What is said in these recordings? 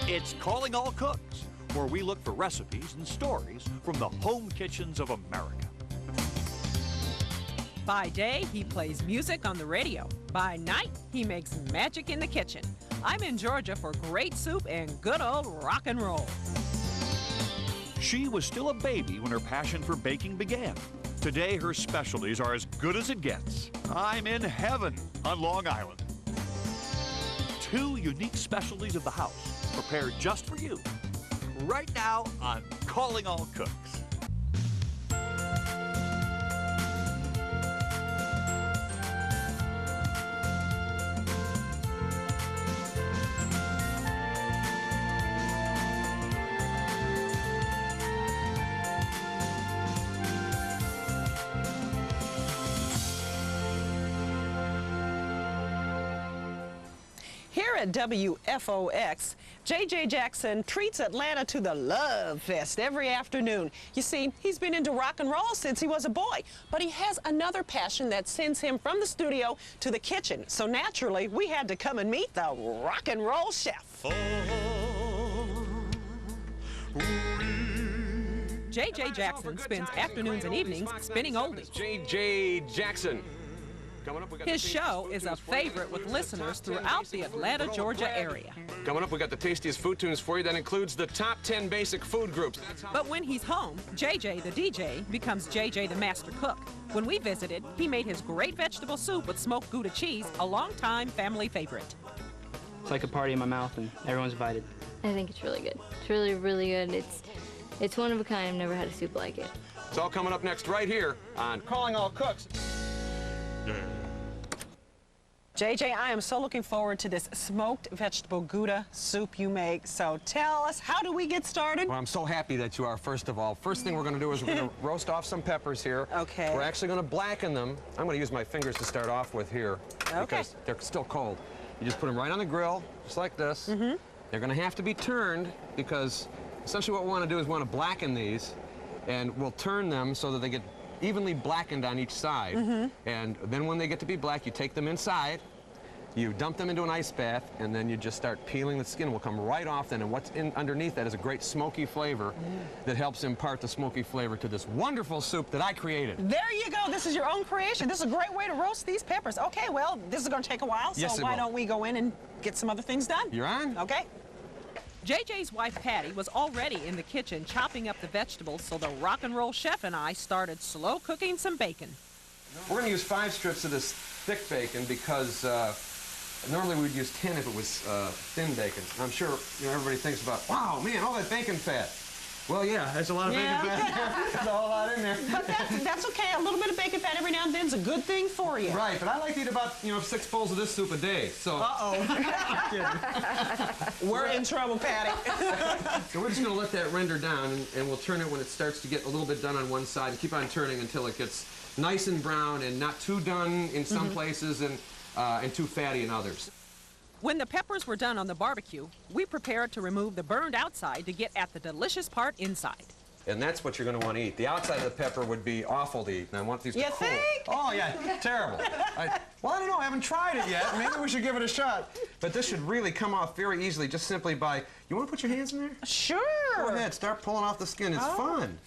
It's Calling All Cooks, where we look for recipes and stories from the home kitchens of America. By day, he plays music on the radio. By night, he makes magic in the kitchen. I'm in Georgia for great soup and good old rock and roll. She was still a baby when her passion for baking began. Today, her specialties are as good as it gets. I'm in heaven on Long Island. Two unique specialties of the house, prepared just for you. Right now on Calling All Cooks. Here at WFOX, J.J. Jackson treats Atlanta to the Love Fest every afternoon. You see, he's been into rock and roll since he was a boy, but he has another passion that sends him from the studio to the kitchen. So naturally, we had to come and meet the rock and roll chef. J.J. Jackson spends afternoons and evenings spinning oldies. J.J. Jackson. His show is a favorite with listeners throughout the Atlanta, Georgia area. Coming up, we got the tastiest food tunes for you. That includes the top 10 basic food groups. But when he's home, JJ the DJ becomes JJ the master cook. When we visited, he made his great vegetable soup with smoked Gouda cheese, a longtime family favorite. It's like a party in my mouth, and everyone's invited. I think it's really good. It's really, really good. It's one of a kind. I've never had a soup like it. It's all coming up next right here on Calling All Cooks. JJ, I am so looking forward to this smoked vegetable Gouda soup you make. So tell us, how do we get started? Well, I'm so happy that you are, first of all. First thing we're going to do is we're going to roast off some peppers here. Okay. We're actually going to blacken them. I'm going to use my fingers to start off with here. Okay. Because they're still cold. You just put them right on the grill, just like this. Mm-hmm. They're going to have to be turned because essentially what we want to do is we want to blacken these, and we'll turn them so that they get evenly blackened on each side. Mm-hmm. And then when they get to be black, you take them inside, you dump them into an ice bath, and then you just start peeling. The skin will come right off then, and what's underneath that is a great smoky flavor that helps impart the smoky flavor to this wonderful soup that I created. There you go. This is your own creation. This is a great way to roast these peppers. Okay, well, this is going to take a while, so Yes, it why will. don't we go in and get some other things done? You're on? Okay. JJ's wife Patty was already in the kitchen chopping up the vegetables, so the rock and roll chef and I started slow cooking some bacon. We're going to use 5 strips of this thick bacon because normally we'd use 10 if it was thin bacon. I'm sure everybody thinks about, wow, man, all that bacon fat. Well, yeah, there's a lot of bacon fat. There's a whole lot in there. But that's okay. A little bit of bacon fat every now and then is a good thing for you. Right, but I like to eat about 6 bowls of this soup a day. So. We're in trouble, Patty. So we're just going to let that render down, and we'll turn it when it starts to get a little bit done on one side, and keep on turning until it gets nice and brown and not too done in some places and too fatty in others. When the peppers were done on the barbecue, we prepared to remove the burned outside to get at the delicious part inside. And that's what you're going to want to eat. The outside of the pepper would be awful to eat, and I want these to You cool. think? Oh, yeah, terrible. Well, I don't know. I haven't tried it yet. Maybe we should give it a shot. But this should really come off very easily just simply by... You want to put your hands in there? Sure. Go ahead. Start pulling off the skin. It's fun.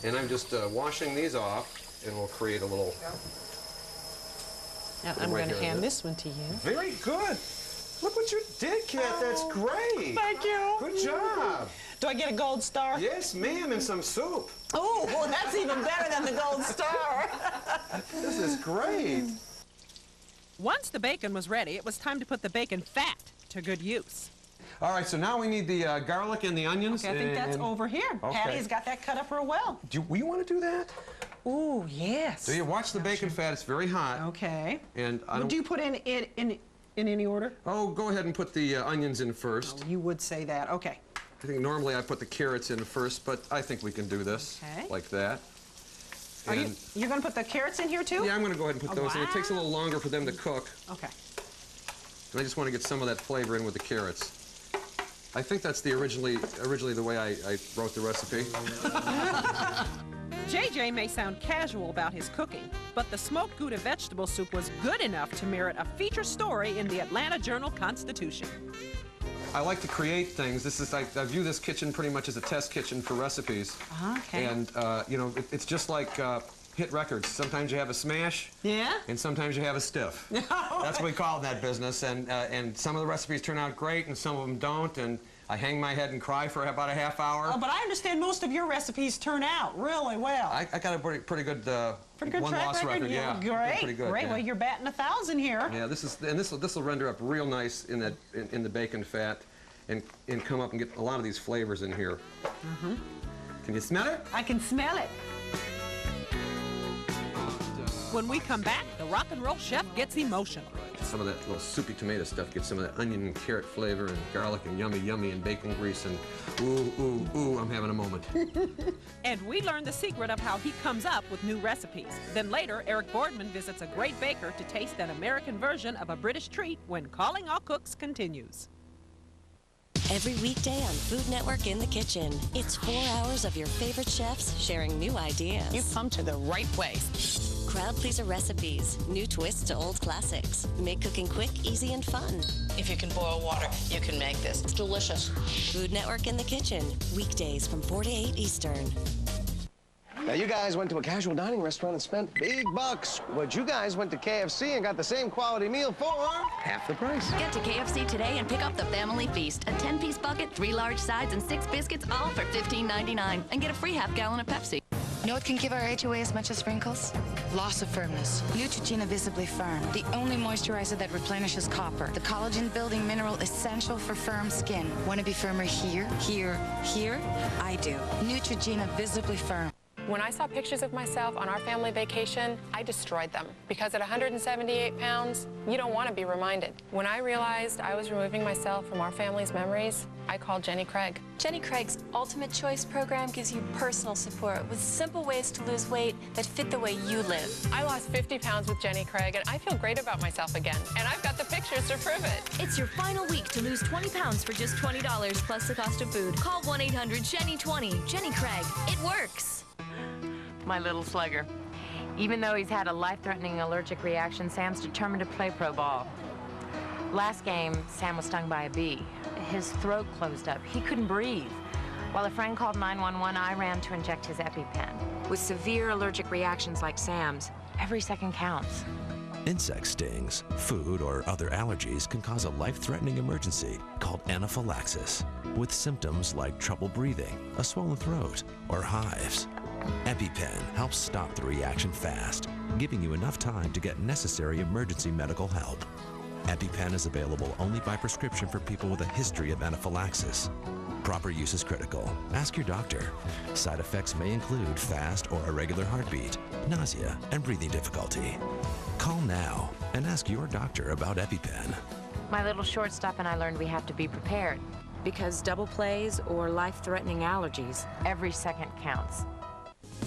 And I'm just washing these off, and we'll create a little... Now, I'm going to hand this one to you. Very good. Look what you did, Kat. That's great. Thank you. Good job. Do I get a gold star? Yes, ma'am, and some soup. Oh, well, that's even better than the gold star. This is great. Once the bacon was ready, it was time to put the bacon fat to good use. All right, so now we need the garlic and the onions. Okay, I think that's over here. Okay. Patty's got that cut up real well. Do you want to do that? Ooh, yes. So you watch the bacon fat. It's very hot. Okay. And I don't... Do you put in any order? Oh, go ahead and put the onions in first. Oh, you would say that. Okay. I think normally I put the carrots in first, but I think we can do this like that. Are you're going to put the carrots in here too? Yeah, I'm going to go ahead and put those in. It takes a little longer for them to cook. Okay. And I just want to get some of that flavor in with the carrots. I think that's the originally the way I wrote the recipe. JJ may sound casual about his cooking, but the smoked Gouda vegetable soup was good enough to merit a feature story in the Atlanta Journal-Constitution. I like to create things. This is I view this kitchen pretty much as a test kitchen for recipes. Okay. And you know, it's just like hit records. Sometimes you have a smash. Yeah? And sometimes you have a stiff. That's what we call it in that business. And some of the recipes turn out great, and some of them don't. And I hang my head and cry for about a half hour. Oh, but I understand most of your recipes turn out really well. I got a pretty good track one-loss record. Yeah. Great. Pretty good. Great. Yeah. Well, you're batting 1,000 here. Yeah, this will render up real nice in the bacon fat, and come up and get a lot of these flavors in here. Mm-hmm. Can you smell it? I can smell it. When we come back, the rock and roll chef gets emotional. Some of that little soupy tomato stuff gets some of that onion and carrot flavor, and garlic and yummy and bacon grease, and ooh, I'm having a moment. And we learn the secret of how he comes up with new recipes. Then later, Eric Boardman visits a great baker to taste an American version of a British treat when Calling All Cooks continues. Every weekday on Food Network in the Kitchen, it's 4 hours of your favorite chefs sharing new ideas. You've come to the right place. Crowd pleaser recipes, new twists to old classics. Make cooking quick, easy, and fun. If you can boil water, you can make this. It's delicious. Food Network in the Kitchen, weekdays from 4 to 8 Eastern. Now, you guys went to a casual dining restaurant and spent big bucks. But you guys went to KFC and got the same quality meal for half the price. Get to KFC today and pick up the family feast. A 10-piece bucket, 3 large sides, and 6 biscuits, all for $15.99. And get a free half-gallon of Pepsi. You know what can give our HOA as much as wrinkles? Loss of firmness. Neutrogena Visibly Firm, the only moisturizer that replenishes copper, the collagen-building mineral essential for firm skin. Want to be firmer here, here, here? I do. Neutrogena Visibly Firm. When I saw pictures of myself on our family vacation, I destroyed them. Because at 178 pounds, you don't want to be reminded. When I realized I was removing myself from our family's memories, I called Jenny Craig. Jenny Craig's Ultimate Choice program gives you personal support with simple ways to lose weight that fit the way you live. I lost 50 pounds with Jenny Craig, and I feel great about myself again. And I've got the pictures to prove it. It's your final week to lose 20 pounds for just $20 plus the cost of food. Call 1-800-JENNY20. Jenny Craig. It works. My little slugger. Even though he's had a life-threatening allergic reaction, Sam's determined to play pro ball. Last game, Sam was stung by a bee. His throat closed up. He couldn't breathe. While a friend called 911, I ran to inject his EpiPen. With severe allergic reactions like Sam's, every second counts. Insect stings, food, or other allergies can cause a life-threatening emergency called anaphylaxis, with symptoms like trouble breathing, a swollen throat, or hives. EpiPen helps stop the reaction fast, giving you enough time to get necessary emergency medical help. EpiPen is available only by prescription for people with a history of anaphylaxis. Proper use is critical. Ask your doctor. Side effects may include fast or irregular heartbeat, nausea, and breathing difficulty. Call now and ask your doctor about EpiPen. My little shortstop and I learned we have to be prepared. Because double plays or life-threatening allergies, every second counts.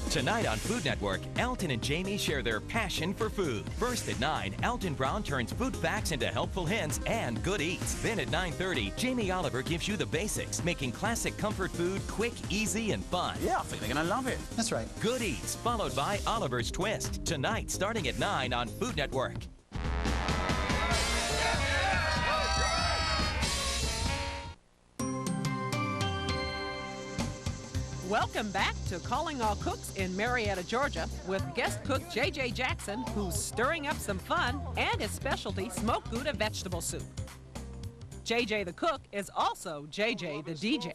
Tonight on Food Network, Elton and Jamie share their passion for food. First at 9, Elton Brown turns food facts into helpful hints and good eats. Then at 9:30, Jamie Oliver gives you the basics, making classic comfort food quick, easy, and fun. Yeah, I think they're gonna love it. That's right. Good Eats, followed by Oliver's Twist. Tonight, starting at 9 on Food Network. Welcome back to Calling All Cooks in Marietta, Georgia, with guest cook J.J. Jackson, who's stirring up some fun, and his specialty, smoked Gouda vegetable soup. J.J. the cook is also J.J. the DJ.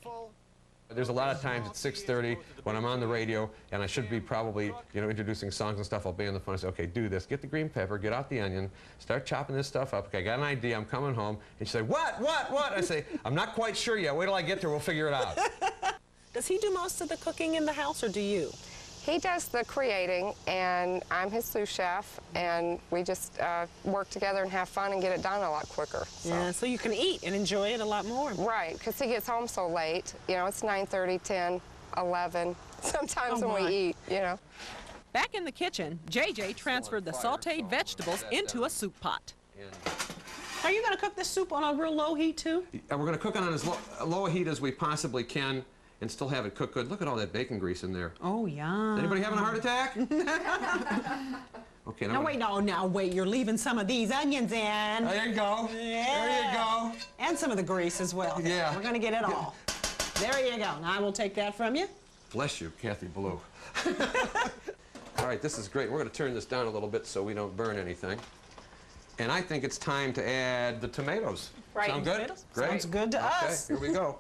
There's a lot of times at 6:30 when I'm on the radio and I should be probably, introducing songs and stuff. I'll be on the phone and say, okay, do this. Get the green pepper, get out the onion, start chopping this stuff up. Okay, I got an idea. I'm coming home. And she'll say, what? I say, I'm not quite sure yet. Wait till I get there. We'll figure it out. Does he do most of the cooking in the house, or do you? He does the creating, and I'm his sous chef, and we just work together and have fun and get it done a lot quicker. So. Yeah, so you can eat and enjoy it a lot more. Right, because he gets home so late. It's 9:30, 10, 11, sometimes when we eat, Back in the kitchen, JJ transferred the sauteed vegetables into a soup pot. Are you going to cook this soup on a real low heat, too? We're going to cook it on as low a heat as we possibly can and still have it cook good. Look at all that bacon grease in there. Oh, yeah. Anybody having a heart attack? Okay, now wait, wait, you're leaving some of these onions in. There you go. Yeah. There you go. And some of the grease as well. Yeah. We're going to get it all. There you go. Now I will take that from you. Bless you, Kathy Ballou. All right, this is great. We're going to turn this down a little bit so we don't burn anything. And I think it's time to add the tomatoes. Right. Sound good? Tomatoes? Great. Sounds good to us. Okay, here we go.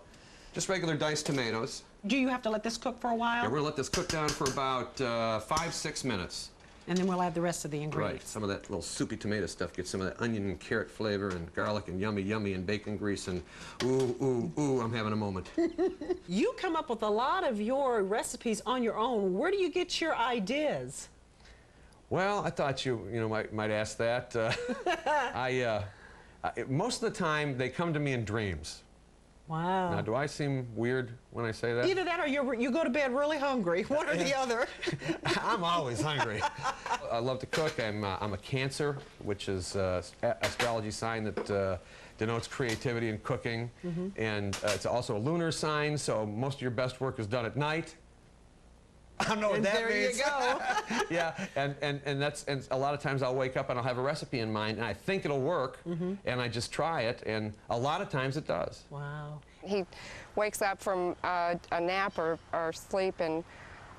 Just regular diced tomatoes. Do you have to let this cook for a while? Yeah, we're going to let this cook down for about 5-6 minutes. And then we'll add the rest of the ingredients. Right. Some of that little soupy tomato stuff gets some of that onion and carrot flavor and garlic and yummy and bacon grease and ooh, I'm having a moment. You come up with a lot of your recipes on your own. Where do you get your ideas? Well, I thought you might ask that. Most of the time, they come to me in dreams. Wow. Now, do I seem weird when I say that? Either that or you go to bed really hungry, one or the other. I'm always hungry. I love to cook. I'm a Cancer, which is an astrology sign that denotes creativity in cooking. And it's also a lunar sign, so most of your best work is done at night. I don't know what that means. There you go. Yeah, and a lot of times I'll wake up and I'll have a recipe in mind and I think it'll work, and I just try it, and a lot of times it does. Wow. He wakes up from a nap or sleep and,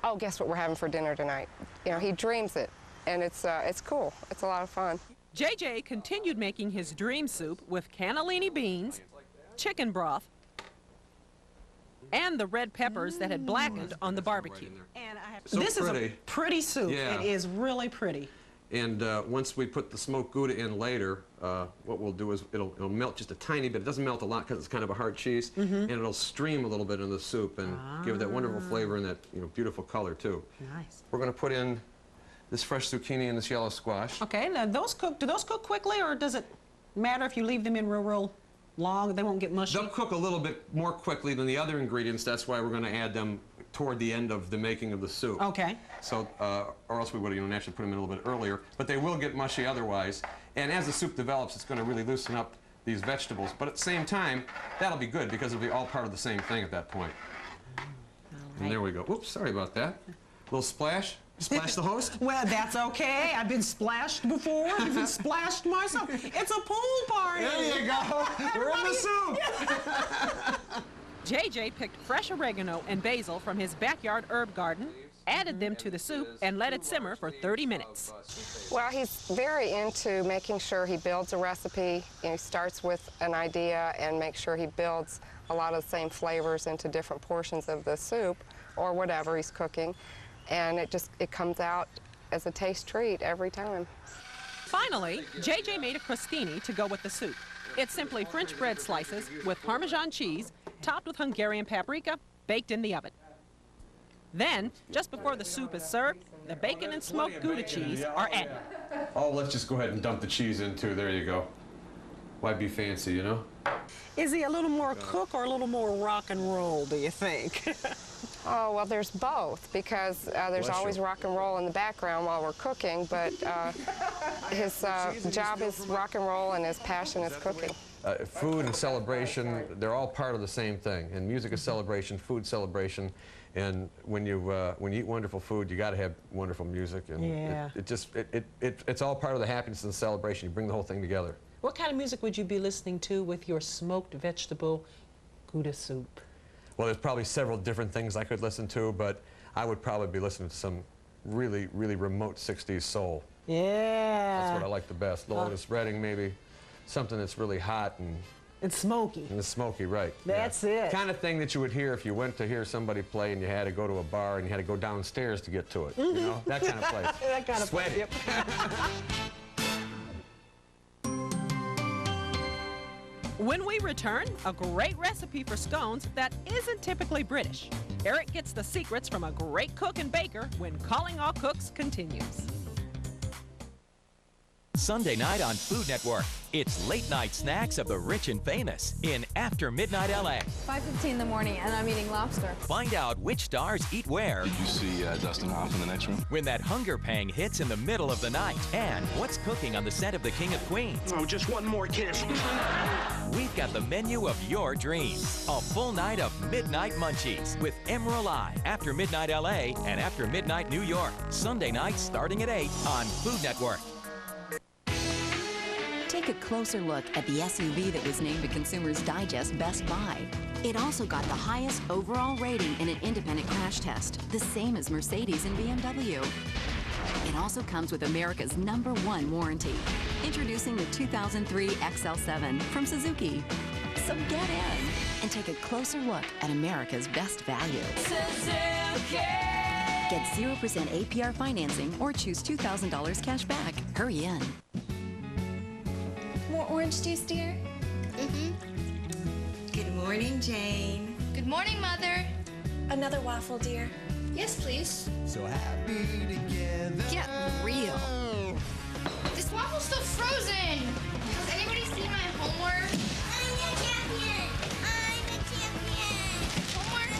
oh, guess what we're having for dinner tonight? You know, he dreams it, and it's cool. It's a lot of fun. JJ continued making his dream soup with cannellini beans, chicken broth, and the red peppers that had blackened on the barbecue. This is a pretty soup. Yeah. It is really pretty. And once we put the smoked Gouda in later, what we'll do is it'll melt just a tiny bit. It doesn't melt a lot because it's kind of a hard cheese, and it'll stream a little bit in the soup and give it that wonderful flavor and that beautiful color too. Nice. We're going to put in this fresh zucchini and this yellow squash. Okay, now do those cook quickly, or does it matter if you leave them in real long? They won't get mushy? They'll cook a little bit more quickly than the other ingredients. That's why we're going to add them toward the end of the making of the soup. Okay. So, or else we would have naturally put them in a little bit earlier. But they will get mushy otherwise. And as the soup develops, it's going to really loosen up these vegetables. But at the same time, that'll be good because it'll be all part of the same thing at that point. And there we go. Oops, sorry about that. Little splash. Splash the host? Well, that's okay. I've been splashed before. I've been splashed myself. It's a pool party. There you go. We're in the soup. JJ picked fresh oregano and basil from his backyard herb garden, added them to the soup, and let it simmer for 30 minutes. Well, he's very into making sure he builds a recipe. He starts with an idea and makes sure he builds a lot of the same flavors into different portions of the soup or whatever he's cooking. And it comes out as a taste treat every time. Finally, JJ made a crostini to go with the soup. It's simply French bread slices with Parmesan cheese, topped with Hungarian paprika, baked in the oven. Then, just before the soup is served, the bacon and smoked Gouda cheese are added. Oh, let's just go ahead and dump the cheese in too. There you go. Why be fancy, you know? Is he a little more cook or a little more rock and roll, do you think? Oh, well, there's both, because there's always rock and roll in the background while we're cooking, but his job is rock and roll and his passion is cooking. Food and celebration, they're all part of the same thing. And music is celebration, food celebration. And when you eat wonderful food, you got to have wonderful music. And yeah. it's all part of the happiness and the celebration. You bring the whole thing together. What kind of music would you be listening to with your smoked vegetable Gouda soup? Well, there's probably several different things I could listen to, but I would probably be listening to some really, really remote 60s soul. Yeah. That's what I like the best. Otis Redding, maybe. Something that's really hot and... It's smoky. And it's smoky, right. That's it. Kind of thing that you would hear if you went to hear somebody play and you had to go to a bar and you had to go downstairs to get to it. You know? That kind of place. That kind of place, yep. When we return, a great recipe for scones that isn't typically British. Eric gets the secrets from a great cook and baker when Calling All Cooks continues. Sunday night on Food Network, it's late night snacks of the rich and famous in After Midnight LA. 5:15 in the morning, and I'm eating lobster. Find out which stars eat where. Did you see Dustin Hoff in the next room? When that hunger pang hits in the middle of the night. And what's cooking on the set of The King of Queens. Oh, just one more kiss. We've got the menu of your dreams. A full night of Midnight Munchies with Emerald Eye, After Midnight LA, and After Midnight New York. Sunday night starting at 8 on Food Network. Take a closer look at the SUV that was named a Consumer's Digest Best Buy. It also got the highest overall rating in an independent crash test, the same as Mercedes and BMW. It also comes with America's #1 warranty. Introducing the 2003 XL7 from Suzuki. So get in and take a closer look at America's best value. Suzuki! Get 0% APR financing or choose $2,000 cash back. Hurry in. More orange juice, dear? Good morning, Jane. Good morning, Mother. Another waffle, dear. Yes, please. So happy together. Get real. This waffle's still frozen. Has anybody seen my homework? I'm the champion. I'm the champion. Homework.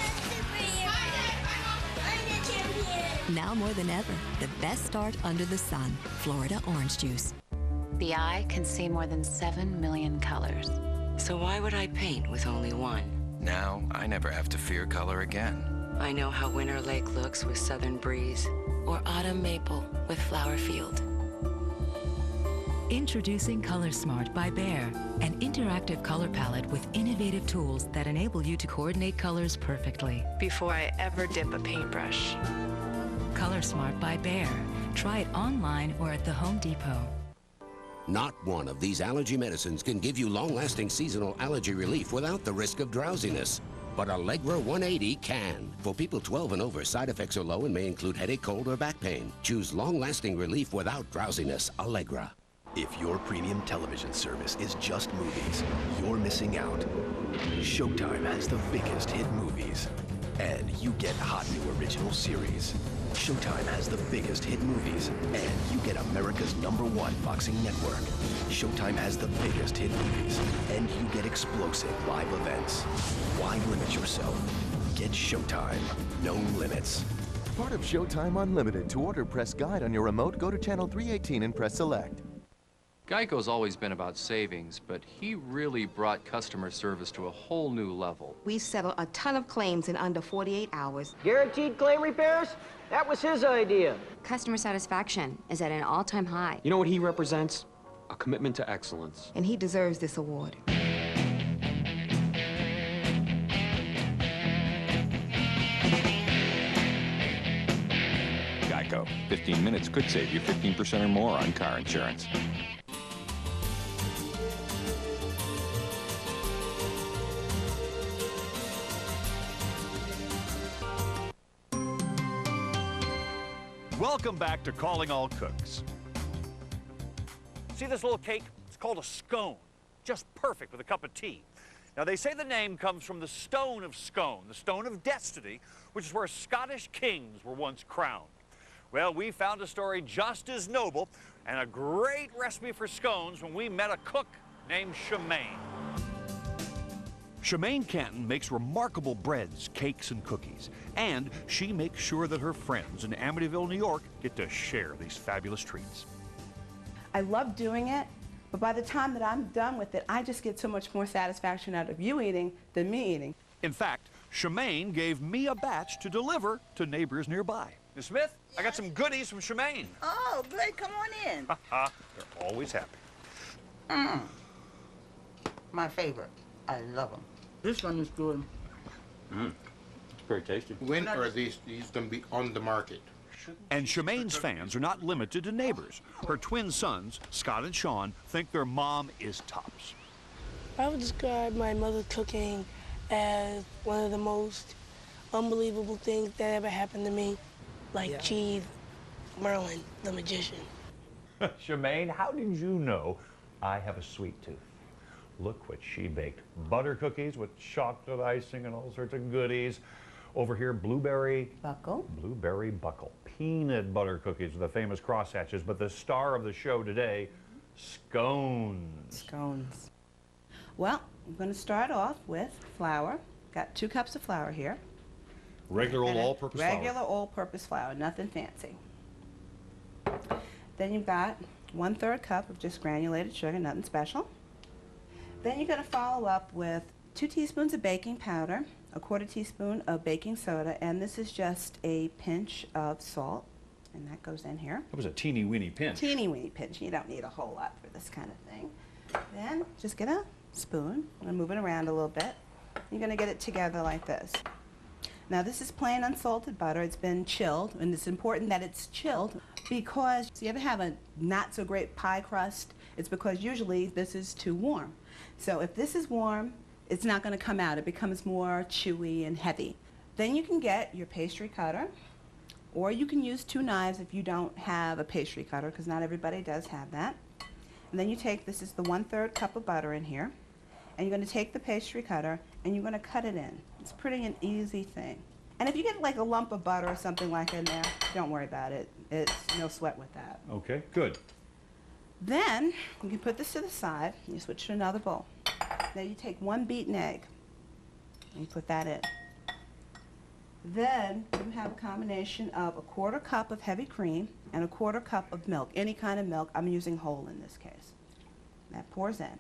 Bye, Dad. Bye, Mom. I'm the champion. Now more than ever, the best start under the sun. Florida orange juice. The eye can see more than 7 million colors. So why would I paint with only one? Now I never have to fear color again. I know how Winter Lake looks with Southern Breeze, or Autumn Maple with Flower Field. Introducing Color Smart by Behr, an interactive color palette with innovative tools that enable you to coordinate colors perfectly. Before I ever dip a paintbrush. Color Smart by Behr. Try it online or at the Home Depot. Not one of these allergy medicines can give you long-lasting seasonal allergy relief without the risk of drowsiness. But Allegra 180 can. For people 12 and over, side effects are low and may include headache, cold, or back pain. Choose long-lasting relief without drowsiness. Allegra. If your premium television service is just movies, you're missing out. Showtime has the biggest hit movies, and you get hot new original series. Showtime has the biggest hit movies, and you get America's #1 boxing network. Showtime has the biggest hit movies, and you get explosive live events. Why limit yourself? Get Showtime. No limits. Part of Showtime Unlimited. To order, press Guide on your remote, go to channel 318 and press Select. Geico's always been about savings, but he really brought customer service to a whole new level. We settle a ton of claims in under 48 hours. Guaranteed claim repairs? That was his idea. Customer satisfaction is at an all-time high. You know what he represents? A commitment to excellence. And he deserves this award. Geico. 15 minutes could save you 15% or more on car insurance. Welcome back to Calling All Cooks. See this little cake? It's called a scone. Just perfect with a cup of tea. Now, they say the name comes from the Stone of Scone, the Stone of Destiny, which is where Scottish kings were once crowned. Well, we found a story just as noble and a great recipe for scones when we met a cook named Shemaine. Shemaine Canton makes remarkable breads, cakes, and cookies. And she makes sure that her friends in Amityville, New York get to share these fabulous treats. I love doing it, but by the time that I'm done with it, I just get so much more satisfaction out of you eating than me eating. In fact, Shemaine gave me a batch to deliver to neighbors nearby. Ms. Smith, I got some goodies from Shemaine. Oh, good. Come on in. They're always happy. My favorite. I love them. This one is good. Very tasty. When are these going to be on the market? And Shemaine's fans are not limited to neighbors. Her twin sons, Scott and Sean, think their mom is tops. I would describe my mother's cooking as one of the most unbelievable things that ever happened to me, like Cheese, Merlin, the magician. Shemaine, how did you know I have a sweet tooth? Look what she baked. Butter cookies with chocolate icing and all sorts of goodies. Over here, blueberry buckle. Peanut butter cookies with the famous crosshatches. But the star of the show today, scones. Scones. Well, I'm going to start off with flour. Got 2 cups of flour here. Regular old all-purpose flour. Regular all-purpose flour, nothing fancy. Then you've got 1/3 cup of just granulated sugar, nothing special. Then you're going to follow up with 2 teaspoons of baking powder, a 1/4 teaspoon of baking soda, and this is just a pinch of salt, and that goes in here. That was a teeny-weeny pinch. Teeny-weeny pinch. You don't need a whole lot for this kind of thing. Then just get a spoon and move it around a little bit. You're going to get it together like this. Now this is plain unsalted butter. It's been chilled, and it's important that it's chilled because you ever have a not so great pie crust? It's because usually this is too warm. So if this is warm, it's not going to come out. It becomes more chewy and heavy. Then you can get your pastry cutter, or you can use 2 knives if you don't have a pastry cutter, because not everybody does have that. And then you take, this is the 1/3 cup of butter in here, and you're going to take the pastry cutter and you're going to cut it in. It's pretty an easy thing. And if you get like a lump of butter or something like in there, don't worry about it. It's no sweat with that. Okay, good. Then you can put this to the side and you switch to another bowl. Now you take 1 beaten egg and you put that in. Then you have a combination of a 1/4 cup of heavy cream and a 1/4 cup of milk, any kind of milk. I'm using whole in this case. That pours in.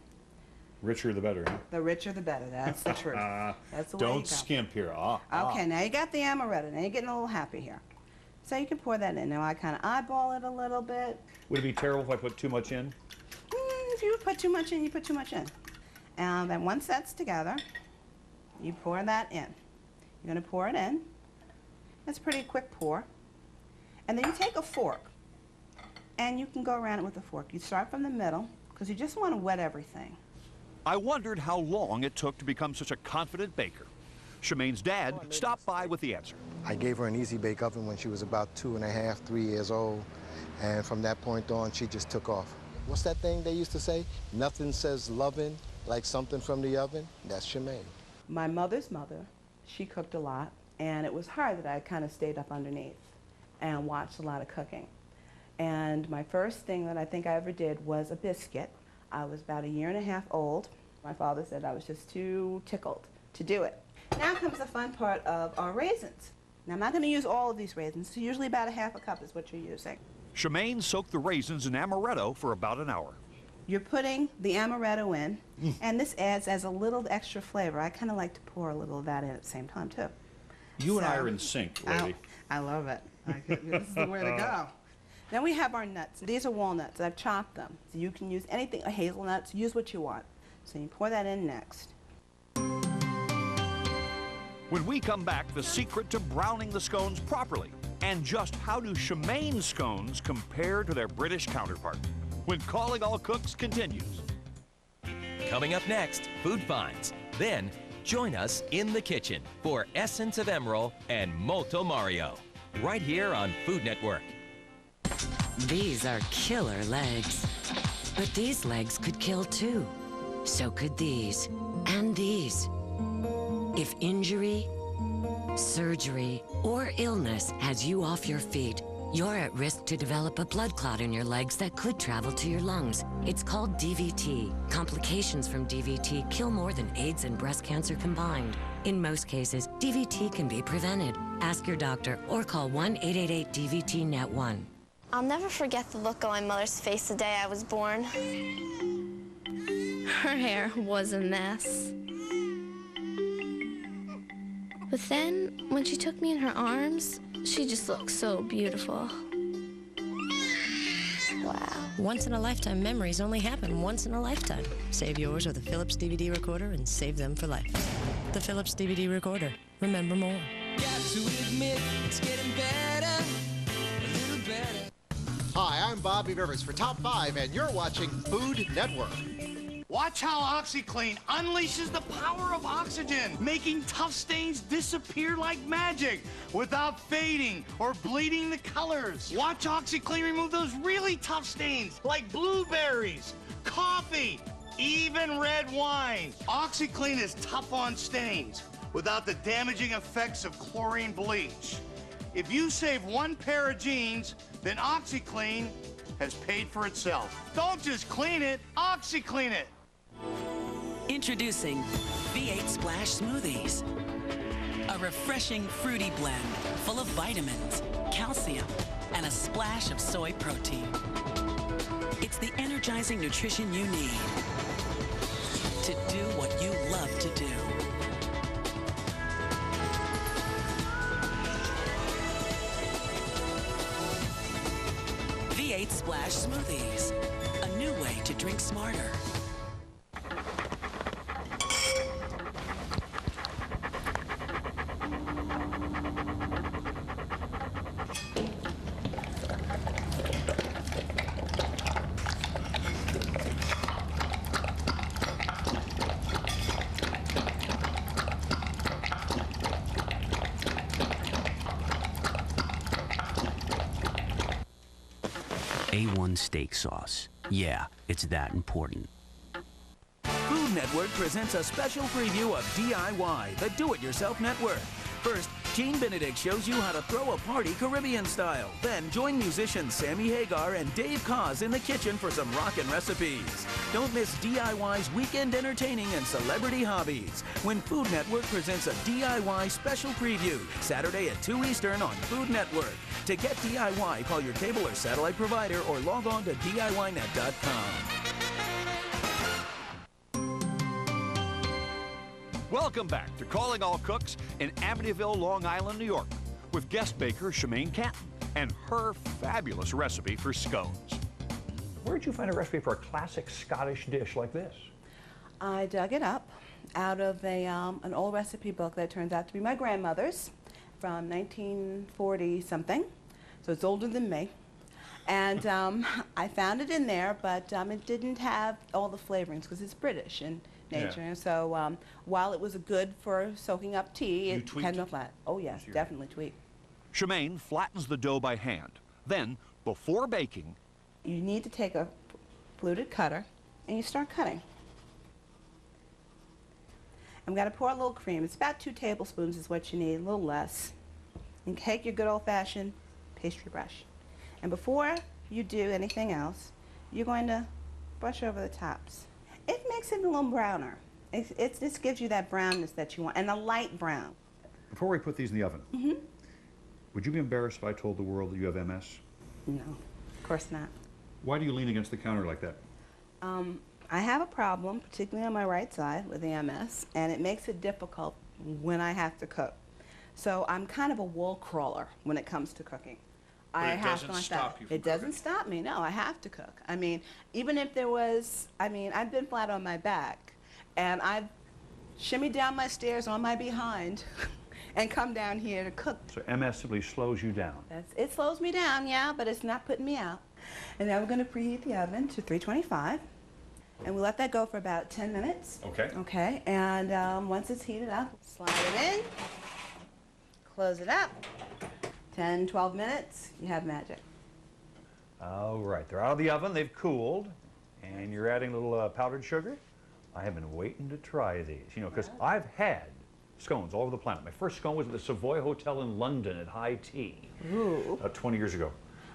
Richer the better, huh? The richer the better. That's the truth. That's the way you Don't go. skimp here. Okay, now you got the amaretto. Now you're getting a little happy here. So you can pour that in. Now I kind of eyeball it a little bit. Would it be terrible if I put too much in? If you put too much in, you put too much in. And then once that's together, you pour that in. You're going to pour it in. That's a pretty quick pour. And then you take a fork, and you can go around it with a fork. You start from the middle, because you just want to wet everything. I wondered how long it took to become such a confident baker. Shemaine's dad stopped by with the answer. I gave her an Easy Bake Oven when she was about 2.5, 3 years old, and from that point on, she just took off. What's that thing they used to say? Nothing says loving like something from the oven. That's Shemaine. My mother's mother, she cooked a lot, and it was her that I kind of stayed up underneath and watched a lot of cooking. And my first thing that I think I ever did was a biscuit. I was about 1.5 years old. My father said I was just too tickled to do it. Now comes the fun part of our raisins. Now I'm not going to use all of these raisins, so usually about 1/2 cup is what you're using. Shemaine soaked the raisins in amaretto for about an hour. You're putting the amaretto in, and this adds as a little extra flavor. I kind of like to pour a little of that in at the same time, too. You and I are in sync, lady. I love it. This is the way to go. Then we have our nuts. These are walnuts. I've chopped them. So you can use anything, hazelnuts, use what you want. So you pour that in next. When we come back, the secret to browning the scones properly, and just how do Shemaine scones compare to their British counterpart? When Calling All Cooks continues. Coming up next, Food Finds. Then, join us in the kitchen for Essence of Emerald and Molto Mario. Right here on Food Network. These are killer legs. But these legs could kill too. So could these. And these. If injury, surgery, or illness has you off your feet, you're at risk to develop a blood clot in your legs that could travel to your lungs. It's called DVT. Complications from DVT kill more than AIDS and breast cancer combined. In most cases, DVT can be prevented. Ask your doctor or call 1-888-DVT-NET1. I'll never forget the look on my mother's face the day I was born. Her hair was a mess. But then, when she took me in her arms, she just looked so beautiful. Wow. Once-in-a-lifetime memories only happen once in a lifetime. Save yours with a Philips DVD recorder and save them for life. The Philips DVD recorder. Remember more. Got to admit, it's getting better, a little better. Hi, I'm Bobby Rivers for Top 5, and you're watching Food Network. Watch how OxiClean unleashes the power of oxygen, making tough stains disappear like magic without fading or bleeding the colors. Watch OxiClean remove those really tough stains like blueberries, coffee, even red wine. OxiClean is tough on stains without the damaging effects of chlorine bleach. If you save one pair of jeans, then OxiClean has paid for itself. Don't just clean it, OxiClean it. Introducing V8 Splash Smoothies. A refreshing fruity blend full of vitamins, calcium, and a splash of soy protein. It's the energizing nutrition you need to do what you love to do. V8 Splash Smoothies. A new way to drink smarter. A1 steak sauce. Yeah, it's that important. Food Network presents a special preview of DIY, the Do-It-Yourself Network. First, Gene Benedict shows you how to throw a party Caribbean style. Then join musicians Sammy Hagar and Dave Koz in the kitchen for some rockin' recipes. Don't miss DIY's weekend entertaining and celebrity hobbies when Food Network presents a DIY special preview Saturday at 2 Eastern on Food Network. To get DIY, call your cable or satellite provider or log on to DIYnet.com. Welcome back to Calling All Cooks in Amityville, Long Island, New York, with guest baker Shemaine Canton and her fabulous recipe for scones. Where'd you find a recipe for a classic Scottish dish like this? I dug it up out of an old recipe book that turns out to be my grandmother's from 1940-something, so it's older than me. And I found it in there, but it didn't have all the flavorings because it's British in nature. Yeah. And so while it was good for soaking up tea, it tweaked had no flat. Oh yes, definitely tweak. Shemaine flattens the dough by hand. Then, before baking, you need to take a fluted cutter and you start cutting. I'm going to pour a little cream. It's about 2 tablespoons is what you need, a little less. And take your good old-fashioned pastry brush. And before you do anything else, you're going to brush over the tops. It makes it a little browner. It just gives you that brownness that you want, and a light brown. Before we put these in the oven, would you be embarrassed if I told the world that you have MS? No, of course not. Why do you lean against the counter like that? I have a problem, particularly on my right side with the MS, and it makes it difficult when I have to cook. So I'm kind of a wall crawler when it comes to cooking. But it doesn't stop you from It doesn't stop me, no, I have to cook. I mean, even if there was, I've been flat on my back, and I've shimmied down my stairs on my behind and come down here to cook. So MS simply slows you down. It slows me down, yeah, but it's not putting me out. And now we're going to preheat the oven to 325, and we'll let that go for about 10 minutes. Okay. Okay, and once it's heated up, slide it in, close it up. 10, 12 minutes, you have magic. All right, they're out of the oven, they've cooled, and you're adding a little powdered sugar. I have been waiting to try these, you know, because I've had scones all over the planet. My first scone was at the Savoy Hotel in London at high tea. Ooh. 20 years ago.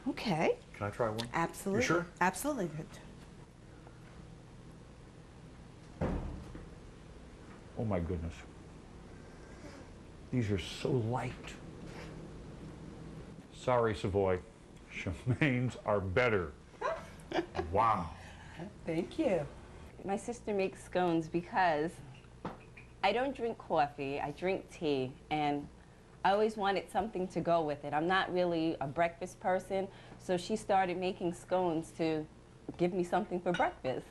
Okay. Can I try one? Absolutely. You sure? Absolutely good. Oh my goodness. These are so light. Sorry, Savoy. Shemaine's are better. Wow. Thank you. My sister makes scones because I don't drink coffee, I drink tea, and I always wanted something to go with it. I'm not really a breakfast person, so she started making scones to give me something for breakfast.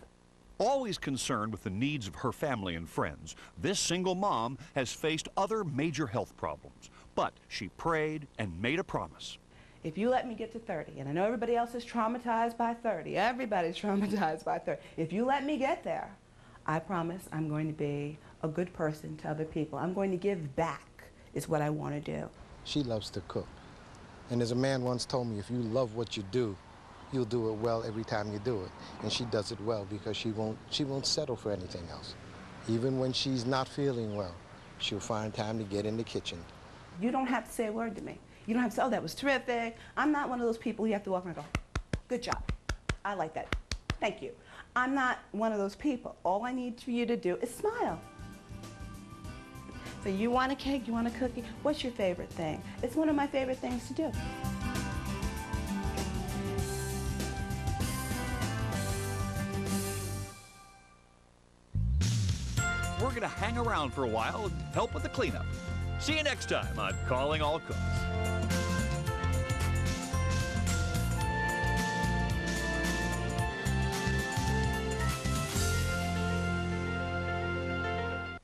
always concerned with the needs of her family and friends, this single mom has faced other major health problems. But she prayed and made a promise. If you let me get to 30, and I know everybody else is traumatized by 30, everybody's traumatized by 30. If you let me get there, I promise I'm going to be a good person to other people. I'm going to give back is what I want to do. She loves to cook. And as a man once told me, if you love what you do, you'll do it well every time you do it. And she does it well because she won't settle for anything else. Even when she's not feeling well, she'll find time to get in the kitchen. You don't have to say a word to me. You don't have to say, oh, that was terrific. I'm not one of those people you have to walk around and go, good job. I like that. Thank you. I'm not one of those people. All I need for you to do is smile. So you want a cake, you want a cookie, what's your favorite thing? It's one of my favorite things to do. We're going to hang around for a while and help with the cleanup. See you next time on Calling All Cooks.